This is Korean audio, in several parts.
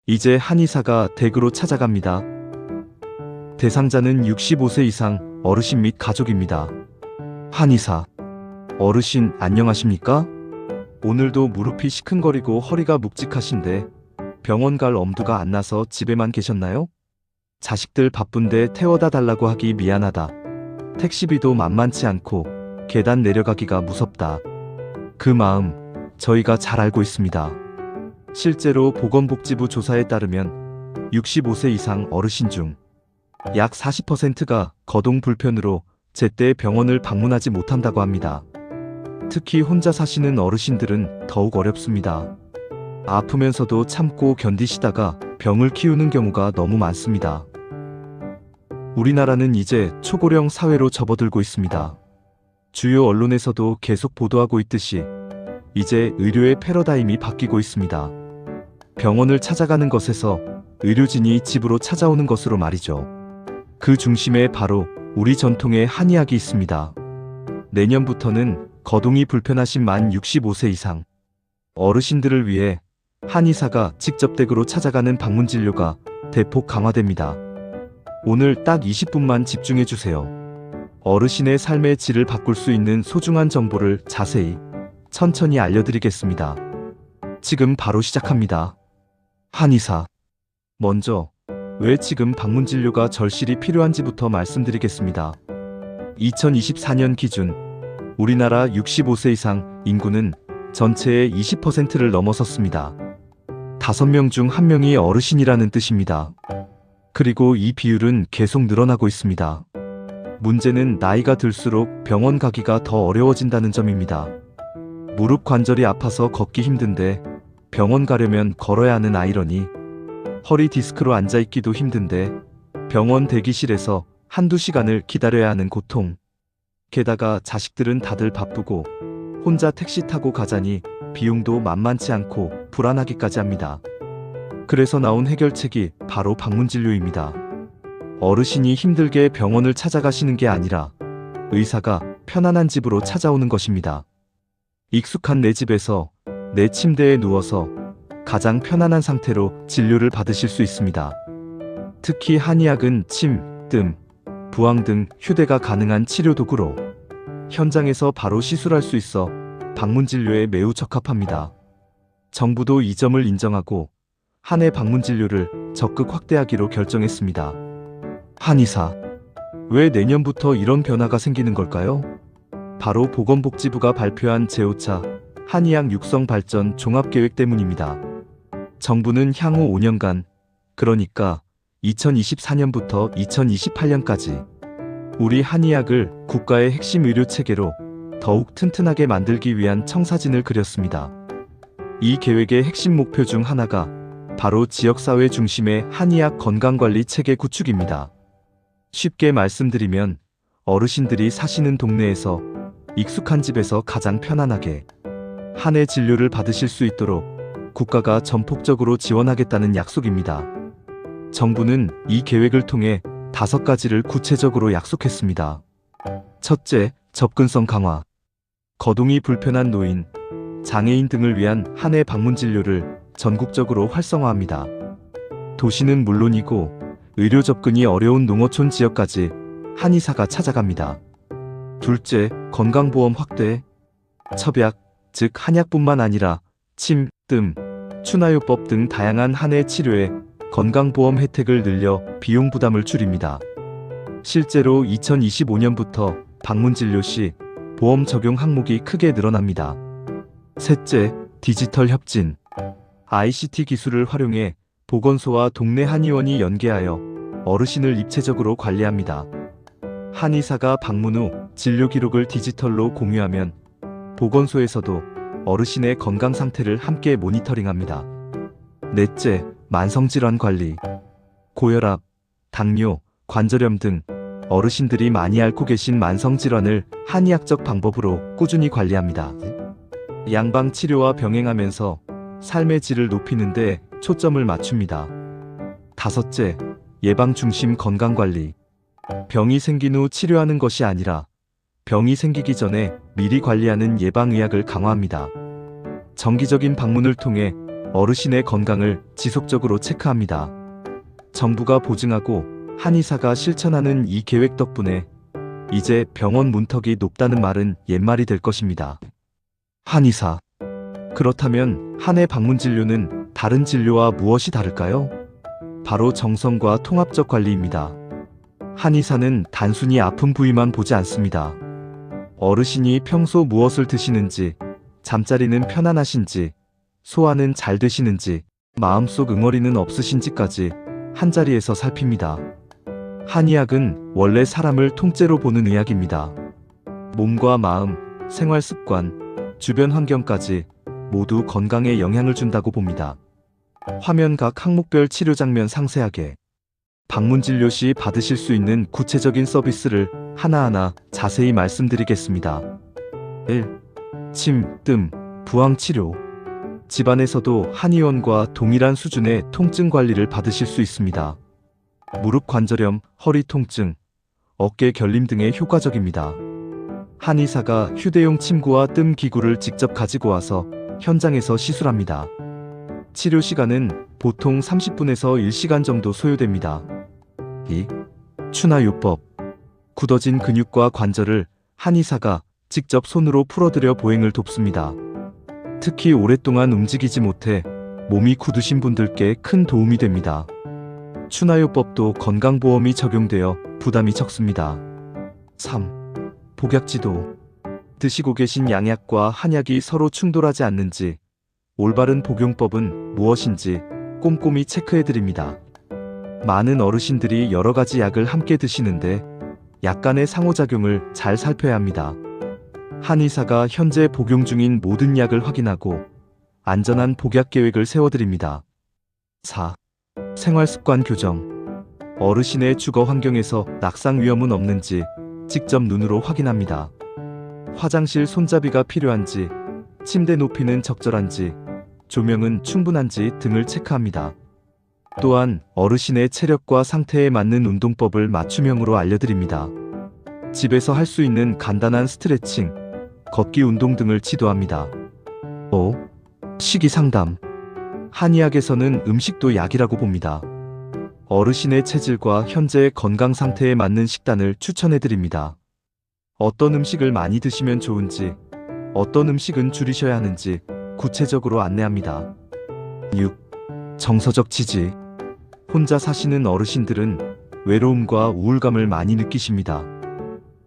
이제 한의사가 댁으로 찾아갑니다. 대상자는 65세 이상 어르신 및 가족입니다. 한의사. 어르신 안녕하십니까? 오늘도 무릎이 시큰거리고 허리가 묵직하신데 병원 갈 엄두가 안 나서 집에만 계셨나요? 자식들 바쁜데 태워다 달라고 하기 미안하다. 택시비도 만만치 않고 계단 내려가기가 무섭다. 그 마음 저희가 잘 알고 있습니다. 실제로 보건복지부 조사에 따르면 65세 이상 어르신 중 약 40%가 거동 불편으로 제때 병원을 방문하지 못한다고 합니다. 특히 혼자 사시는 어르신들은 더욱 어렵습니다. 아프면서도 참고 견디시다가 병을 키우는 경우가 너무 많습니다. 우리나라는 이제 초고령 사회로 접어들고 있습니다. 주요 언론에서도 계속 보도하고 있듯이 이제 의료의 패러다임이 바뀌고 있습니다. 병원을 찾아가는 것에서 의료진이 집으로 찾아오는 것으로 말이죠. 그 중심에 바로 우리 전통의 한의학이 있습니다. 내년부터는 거동이 불편하신 만 65세 이상 어르신들을 위해 한의사가 직접 댁으로 찾아가는 방문 진료가 대폭 강화됩니다. 오늘 딱 20분만 집중해 주세요. 어르신의 삶의 질을 바꿀 수 있는 소중한 정보를 자세히 천천히 알려드리겠습니다. 지금 바로 시작합니다. 한의사. 먼저 왜 지금 방문 진료가 절실히 필요한지부터 말씀드리겠습니다. 2024년 기준 우리나라 65세 이상 인구는 전체의 20%를 넘어섰습니다. 5명 중 1명이 어르신이라는 뜻입니다. 그리고 이 비율은 계속 늘어나고 있습니다. 문제는 나이가 들수록 병원 가기가 더 어려워진다는 점입니다. 무릎 관절이 아파서 걷기 힘든데 병원 가려면 걸어야 하는 아이러니, 허리 디스크로 앉아있기도 힘든데 병원 대기실에서 한두 시간을 기다려야 하는 고통. 게다가 자식들은 다들 바쁘고 혼자 택시 타고 가자니 비용도 만만치 않고 불안하기까지 합니다. 그래서 나온 해결책이 바로 방문진료입니다. 어르신이 힘들게 병원을 찾아가시는 게 아니라 의사가 편안한 집으로 찾아오는 것입니다. 익숙한 내 집에서 내 침대에 누워서 가장 편안한 상태로 진료를 받으실 수 있습니다. 특히 한의학은 침, 뜸, 부항 등 휴대가 가능한 치료 도구로 현장에서 바로 시술할 수 있어 방문진료에 매우 적합합니다. 정부도 이 점을 인정하고 한해 방문진료를 적극 확대하기로 결정했습니다. 한의사. 왜 내년부터 이런 변화가 생기는 걸까요? 바로 보건복지부가 발표한 제5차 한의학 육성 발전 종합계획 때문입니다. 정부는 향후 5년간, 그러니까 2024년부터 2028년까지 우리 한의학을 국가의 핵심 의료체계로 더욱 튼튼하게 만들기 위한 청사진을 그렸습니다. 이 계획의 핵심 목표 중 하나가 바로 지역사회 중심의 한의학 건강관리 체계 구축입니다. 쉽게 말씀드리면 어르신들이 사시는 동네에서 익숙한 집에서 가장 편안하게 한해 진료를 받으실 수 있도록 국가가 전폭적으로 지원하겠다는 약속입니다. 정부는 이 계획을 통해 5가지를 구체적으로 약속했습니다. 첫째, 접근성 강화. 거동이 불편한 노인, 장애인 등을 위한 한해 방문 진료를 전국적으로 활성화합니다. 도시는 물론이고 의료 접근이 어려운 농어촌 지역까지 한의사가 찾아갑니다. 둘째, 건강보험 확대. 첩약, 즉 한약뿐만 아니라 침, 뜸, 추나요법 등 다양한 한해 치료에 건강보험 혜택을 늘려 비용 부담을 줄입니다. 실제로 2025년부터 방문진료 시 보험 적용 항목이 크게 늘어납니다. 셋째, 디지털 협진. ICT 기술을 활용해 보건소와 동네 한의원이 연계하여 어르신을 입체적으로 관리합니다. 한의사가 방문 후 진료 기록을 디지털로 공유하면 보건소에서도 어르신의 건강 상태를 함께 모니터링합니다. 넷째, 만성질환 관리. 고혈압, 당뇨, 관절염 등 어르신들이 많이 앓고 계신 만성질환을 한의학적 방법으로 꾸준히 관리합니다. 양방 치료와 병행하면서 삶의 질을 높이는 데 초점을 맞춥니다. 다섯째, 예방 중심 건강관리. 병이 생긴 후 치료하는 것이 아니라 병이 생기기 전에 미리 관리하는 예방의학을 강화합니다. 정기적인 방문을 통해 어르신의 건강을 지속적으로 체크합니다. 정부가 보증하고 한의사가 실천하는 이 계획 덕분에 이제 병원 문턱이 높다는 말은 옛말이 될 것입니다. 한의사. 그렇다면 한해 방문 진료는 다른 진료와 무엇이 다를까요? 바로 정성과 통합적 관리입니다. 한의사는 단순히 아픈 부위만 보지 않습니다. 어르신이 평소 무엇을 드시는지, 잠자리는 편안하신지, 소화는 잘 되시는지, 마음속 응어리는 없으신지까지 한자리에서 살핍니다. 한의학은 원래 사람을 통째로 보는 의학입니다. 몸과 마음, 생활 습관, 주변 환경까지 모두 건강에 영향을 준다고 봅니다. 화면 각 항목별 치료 장면 상세하게, 방문 진료 시 받으실 수 있는 구체적인 서비스를 하나하나 자세히 말씀드리겠습니다. 1. 침, 뜸, 부항 치료. 집안에서도 한의원과 동일한 수준의 통증 관리를 받으실 수 있습니다. 무릎 관절염, 허리 통증, 어깨 결림 등에 효과적입니다. 한의사가 휴대용 침구와 뜸 기구를 직접 가지고 와서 현장에서 시술합니다. 치료 시간은 보통 30분에서 1시간 정도 소요됩니다. 2. 추나요법. 굳어진 근육과 관절을 한의사가 직접 손으로 풀어드려 보행을 돕습니다. 특히 오랫동안 움직이지 못해 몸이 굳으신 분들께 큰 도움이 됩니다. 추나요법도 건강보험이 적용되어 부담이 적습니다. 3. 복약지도. 드시고 계신 양약과 한약이 서로 충돌하지 않는지, 올바른 복용법은 무엇인지 꼼꼼히 체크해드립니다. 많은 어르신들이 여러 가지 약을 함께 드시는데 약 간의 상호작용을 잘 살펴야 합니다. 한의사가 현재 복용 중인 모든 약을 확인하고 안전한 복약 계획을 세워드립니다. 4. 생활습관 교정. 어르신의 주거 환경에서 낙상 위험은 없는지 직접 눈으로 확인합니다. 화장실 손잡이가 필요한지, 침대 높이는 적절한지, 조명은 충분한지 등을 체크합니다. 또한 어르신의 체력과 상태에 맞는 운동법을 맞춤형으로 알려드립니다. 집에서 할 수 있는 간단한 스트레칭, 걷기 운동 등을 지도합니다. 5. 식이상담. 한의학에서는 음식도 약이라고 봅니다. 어르신의 체질과 현재의 건강 상태에 맞는 식단을 추천해드립니다. 어떤 음식을 많이 드시면 좋은지, 어떤 음식은 줄이셔야 하는지 구체적으로 안내합니다. 6. 정서적 지지. 혼자 사시는 어르신들은 외로움과 우울감을 많이 느끼십니다.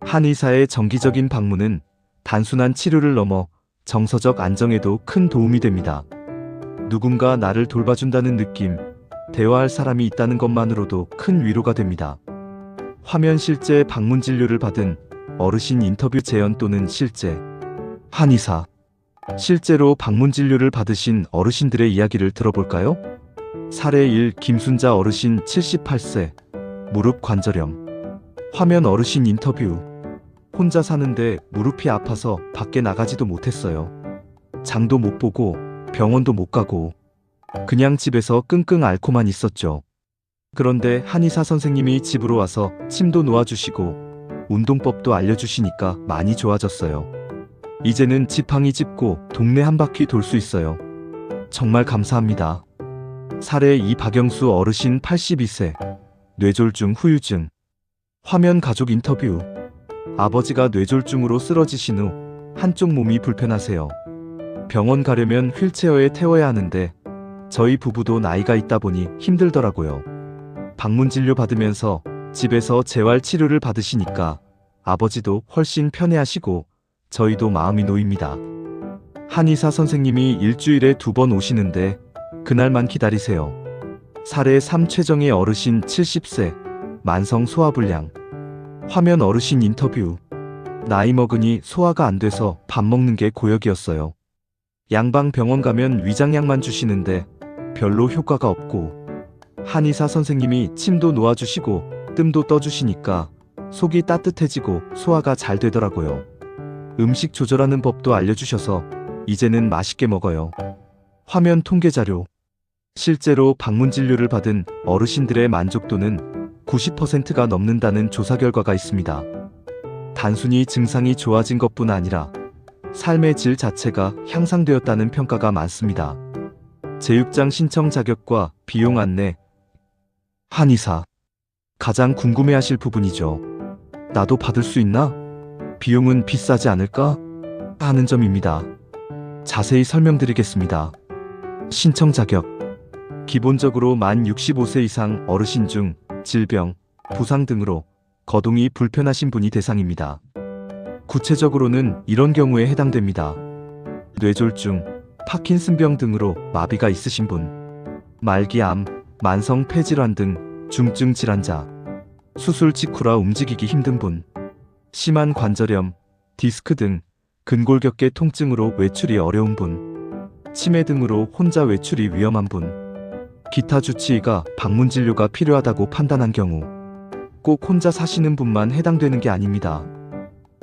한의사의 정기적인 방문은 단순한 치료를 넘어 정서적 안정에도 큰 도움이 됩니다. 누군가 나를 돌봐준다는 느낌, 대화할 사람이 있다는 것만으로도 큰 위로가 됩니다. 화면 실제 방문 진료를 받은 어르신 인터뷰 재연 또는 실제 한의사. 실제로 방문 진료를 받으신 어르신들의 이야기를 들어볼까요? 사례 1. 김순자 어르신 78세. 무릎 관절염. 화면 어르신 인터뷰. 혼자 사는데 무릎이 아파서 밖에 나가지도 못했어요. 장도 못 보고 병원도 못 가고 그냥 집에서 끙끙 앓고만 있었죠. 그런데 한의사 선생님이 집으로 와서 침도 놓아주시고 운동법도 알려주시니까 많이 좋아졌어요. 이제는 지팡이 짚고 동네 한 바퀴 돌 수 있어요. 정말 감사합니다. 사례 2. 박영수 어르신 82세. 뇌졸중 후유증. 화면 가족 인터뷰. 아버지가 뇌졸중으로 쓰러지신 후 한쪽 몸이 불편하세요. 병원 가려면 휠체어에 태워야 하는데 저희 부부도 나이가 있다 보니 힘들더라고요. 방문 진료 받으면서 집에서 재활 치료를 받으시니까 아버지도 훨씬 편해하시고 저희도 마음이 놓입니다. 한의사 선생님이 일주일에 2번 오시는데 그날만 기다리세요. 사례 3. 최정희 어르신 70세. 만성 소화불량. 화면 어르신 인터뷰. 나이 먹으니 소화가 안 돼서 밥 먹는 게 고역이었어요. 양방 병원 가면 위장약만 주시는데 별로 효과가 없고 한의사 선생님이 침도 놓아주시고 뜸도 떠주시니까 속이 따뜻해지고 소화가 잘 되더라고요. 음식 조절하는 법도 알려주셔서 이제는 맛있게 먹어요. 화면 통계 자료. 실제로 방문 진료를 받은 어르신들의 만족도는 90%가 넘는다는 조사 결과가 있습니다. 단순히 증상이 좋아진 것뿐 아니라 삶의 질 자체가 향상되었다는 평가가 많습니다. 제육장 신청 자격과 비용 안내. 한의사. 가장 궁금해하실 부분이죠. 나도 받을 수 있나? 비용은 비싸지 않을까? 하는 점입니다. 자세히 설명드리겠습니다. 신청 자격. 기본적으로 만 65세 이상 어르신 중 질병, 부상 등으로 거동이 불편하신 분이 대상입니다. 구체적으로는 이런 경우에 해당됩니다. 뇌졸중, 파킨슨병 등으로 마비가 있으신 분, 말기암, 만성 폐질환 등 중증 질환자, 수술 직후라 움직이기 힘든 분, 심한 관절염, 디스크 등 근골격계 통증으로 외출이 어려운 분, 치매 등으로 혼자 외출이 위험한 분, 기타 주치의가 방문 진료가 필요하다고 판단한 경우 꼭 혼자 사시는 분만 해당되는 게 아닙니다.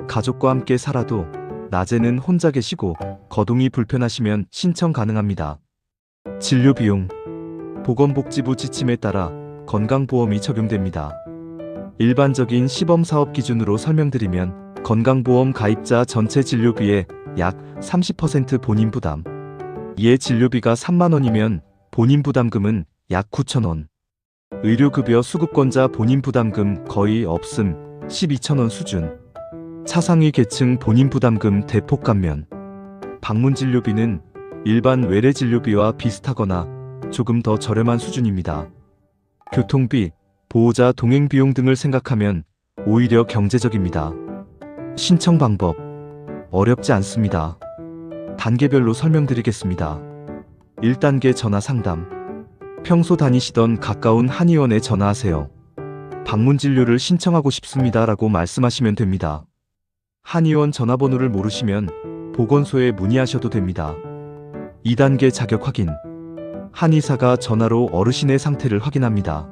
가족과 함께 살아도 낮에는 혼자 계시고 거동이 불편하시면 신청 가능합니다. 진료 비용. 보건복지부 지침에 따라 건강보험이 적용됩니다. 일반적인 시범사업 기준으로 설명드리면 건강보험 가입자 전체 진료비의 약 30% 본인 부담. 이에 진료비가 3만 원이면 본인 부담금은 약 9,000원. 의료급여 수급권자 본인 부담금 거의 없음 12,000원 수준. 차상위 계층 본인 부담금 대폭 감면. 방문 진료비는 일반 외래 진료비와 비슷하거나 조금 더 저렴한 수준입니다. 교통비, 보호자 동행 비용 등을 생각하면 오히려 경제적입니다. 신청 방법. 어렵지 않습니다. 단계별로 설명드리겠습니다. 1단계 전화 상담. 평소 다니시던 가까운 한의원에 전화하세요. 방문 진료를 신청하고 싶습니다 라고 말씀하시면 됩니다. 한의원 전화번호를 모르시면 보건소에 문의하셔도 됩니다. 2단계 자격 확인. 한의사가 전화로 어르신의 상태를 확인합니다.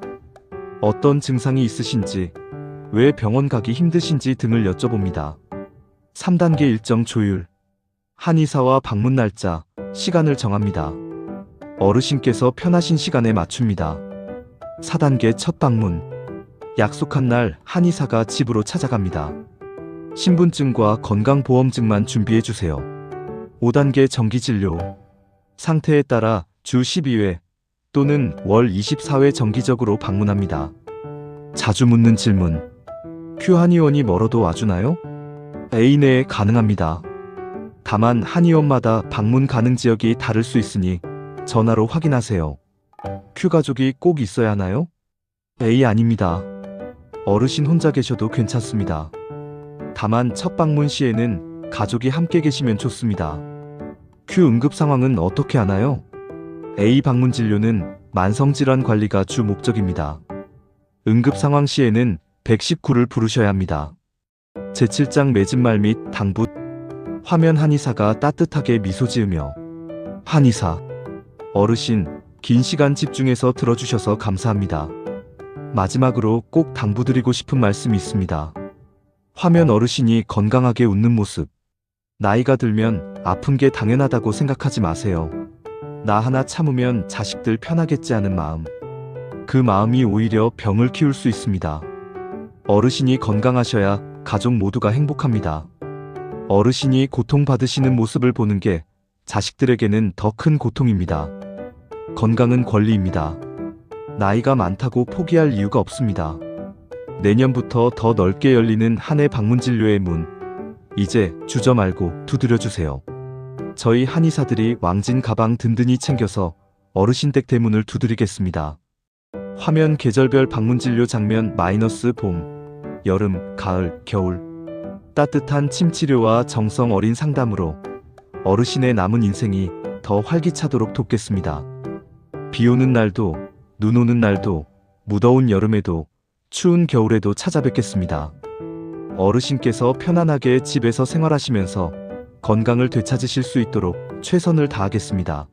어떤 증상이 있으신지, 왜 병원 가기 힘드신지 등을 여쭤봅니다. 3단계 일정 조율. 한의사와 방문 날짜, 시간을 정합니다. 어르신께서 편하신 시간에 맞춥니다. 4단계 첫 방문. 약속한 날 한의사가 집으로 찾아갑니다. 신분증과 건강보험증만 준비해주세요. 5단계 정기진료. 상태에 따라 주 12회 또는 월 24회 정기적으로 방문합니다. 자주 묻는 질문. 큐 한의원이 멀어도 와주나요? A 내에 가능합니다. 다만 한의원마다 방문 가능 지역이 다를 수 있으니 전화로 확인하세요. 큐 가족이 꼭 있어야 하나요? A 아닙니다. 어르신 혼자 계셔도 괜찮습니다. 다만 첫 방문 시에는 가족이 함께 계시면 좋습니다. 큐 응급 상황은 어떻게 하나요? A 방문 진료는 만성질환 관리가 주 목적입니다. 응급 상황 시에는 119를 부르셔야 합니다. 제7장 맺은 말 및 당붓. 화면 한의사가 따뜻하게 미소 지으며. 한의사. 어르신, 긴 시간 집중해서 들어주셔서 감사합니다. 마지막으로 꼭 당부드리고 싶은 말씀이 있습니다. 화면 어르신이 건강하게 웃는 모습. 나이가 들면 아픈 게 당연하다고 생각하지 마세요. 나 하나 참으면 자식들 편하겠지 하는 마음. 그 마음이 오히려 병을 키울 수 있습니다. 어르신이 건강하셔야 가족 모두가 행복합니다. 어르신이 고통받으시는 모습을 보는 게 자식들에게는 더 큰 고통입니다. 건강은 권리입니다. 나이가 많다고 포기할 이유가 없습니다. 내년부터 더 넓게 열리는 한 해 방문 진료의 문. 이제 주저 말고 두드려주세요. 저희 한의사들이 왕진 가방 든든히 챙겨서 어르신 댁 대문을 두드리겠습니다. 화면 계절별 방문 진료 장면 마이너스 봄, 여름, 가을, 겨울. 따뜻한 침치료와 정성 어린 상담으로 어르신의 남은 인생이 더 활기차도록 돕겠습니다. 비 오는 날도, 눈 오는 날도, 무더운 여름에도, 추운 겨울에도 찾아뵙겠습니다. 어르신께서 편안하게 집에서 생활하시면서 건강을 되찾으실 수 있도록 최선을 다하겠습니다.